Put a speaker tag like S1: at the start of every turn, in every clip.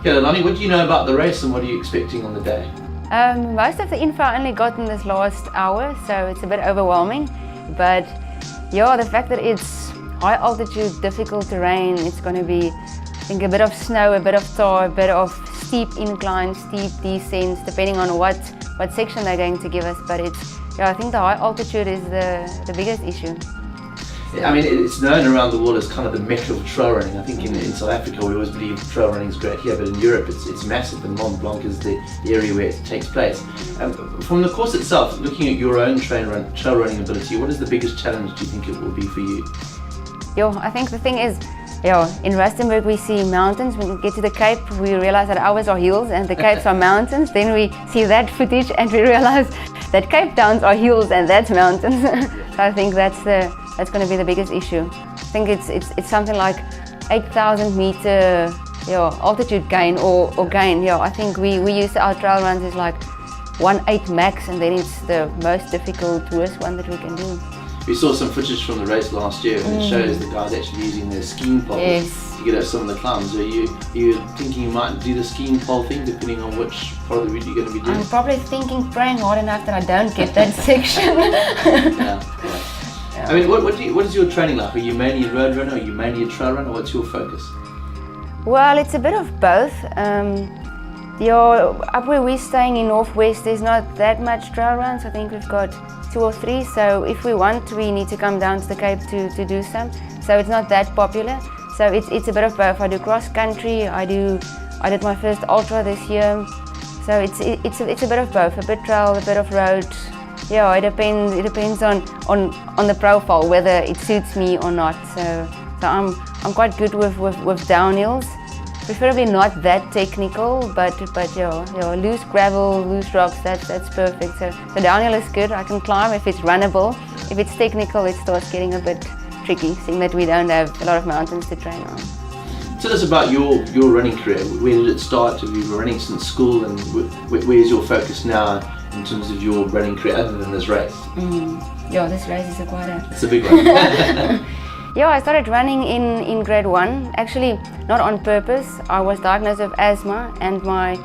S1: Okay, Leilani, what do you know about the race and what are you expecting on the day?
S2: Most of the info I only got in this last hour, so it's a bit overwhelming. But yeah, the fact that it's high altitude, difficult terrain, it's going to be, I think, a bit of snow, a bit of tar, a bit of steep inclines, steep descents, depending on what section they're going to give us. But I think the high altitude is the biggest issue.
S1: I mean, it's known around the world as kind of the mecca of trail running. I think in South Africa we always believe trail running is great here, but in Europe it's massive, and Mont Blanc is the area where it takes place. From the course itself, looking at your own trail running ability, what is the biggest challenge do you think it will be for you?
S2: I think the thing is, in Rustenburg we see mountains. When we get to the Cape, we realize that ours are hills and the Capes are mountains. Then we see that footage and we realize that Cape Towns are hills and that's mountains. So I think that's going to be the biggest issue. I think it's something like 8,000 meter altitude gain or gain. I think we use our trail runs is like 1.8 max, and then it's the most difficult, worst one that we can do.
S1: We saw some footage from the race last year and it shows the guys actually using their skiing poles to get over some of the climbs. Are you thinking you might do the skiing pole thing depending on which part of the route you're going to be doing?
S2: I'm probably praying hard enough that I don't get that section.
S1: Yeah. I mean, what is your training like? Are you mainly a road runner? Are you mainly a trail runner? What's your focus?
S2: Well, it's a bit of both. Up where we're staying in Northwest, there's not that much trail runs. I think we've got 2 or 3. So if we want, we need to come down to the Cape to do some. So it's not that popular. So it's a bit of both. I do cross country. I did my first ultra this year. So it's a bit of both. A bit trail, a bit of road. It depends on the profile, whether it suits me or not. So I'm quite good with downhills, preferably not that technical, but loose gravel, loose rocks, that's perfect. So downhill is good. I can climb if it's runnable. If it's technical, it starts getting a bit tricky, seeing that we don't have a lot of mountains to train on.
S1: Tell us about your running career. Where did it start? Have you been running since school, and where's your focus now in terms of your running career other than this race?
S2: This race is
S1: it's a big one.
S2: I started running in grade 1, actually not on purpose. I was diagnosed with asthma, and my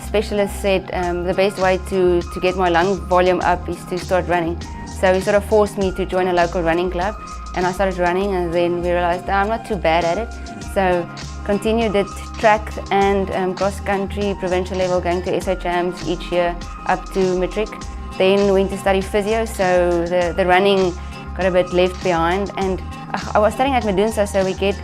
S2: specialist said the best way to get my lung volume up is to start running. So he sort of forced me to join a local running club, and I started running, and then we realized I'm not too bad at it. So continued it track and cross country, provincial level, going to SA Champs each year up to matric. Then went to study physio, so the running got a bit left behind. And I was studying at Medunsa, so we get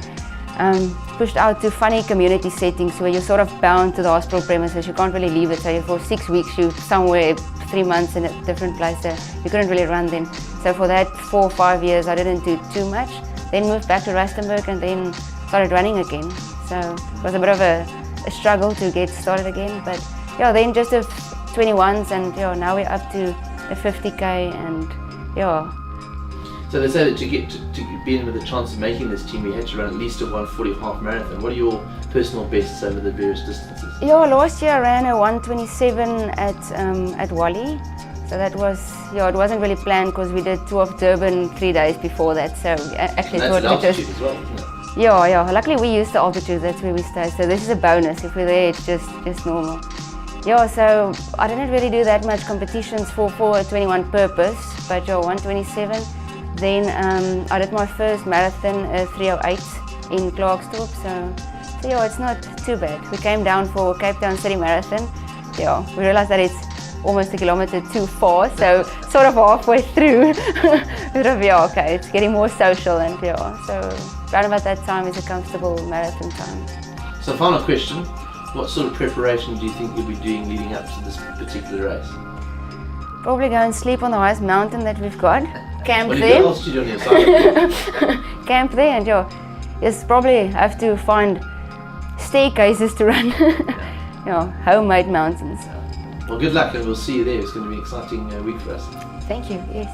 S2: pushed out to funny community settings where you're sort of bound to the hospital premises. You can't really leave it. So for 6 weeks you're somewhere, 3 months in a different place. So you couldn't really run then. So for that 4 or 5 years I didn't do too much. Then moved back to Rustenburg and then started running again. So it was a bit of a struggle to get started again. But then just the 21s, and now we're up to a 50k, and
S1: So they say that to be in with a chance of making this team, you had to run at least a 1:40 half marathon. What are your personal bests over the various distances?
S2: Last year I ran a 1:27 at Wally. So that was, it wasn't really planned because we did tour of Durban 3 days before that. So actually
S1: thought altitude as well, isn't it?
S2: Luckily we used the altitude, that's where we stay. So this is a bonus. If we're there, it's just normal. So I didn't really do that much competitions for a 21 purpose, but 1:27. Then I did my first marathon, 3:08 in Klerksdorp. So it's not too bad. We came down for Cape Town City Marathon. We realized that it's almost a kilometer too far, so sort of halfway through. It's getting more social, and so around about that time is a comfortable marathon time.
S1: So final question, what sort of preparation do you think you'll be doing leading up to this particular race?
S2: Probably go and sleep on the highest mountain that we've got. Camp
S1: there.
S2: What
S1: altitude on your side?
S2: Camp there, and just probably have to find staircases to run. Homemade mountains.
S1: Well, good luck, and we'll see you there. It's going to be an exciting week for us.
S2: Thank you. Yes.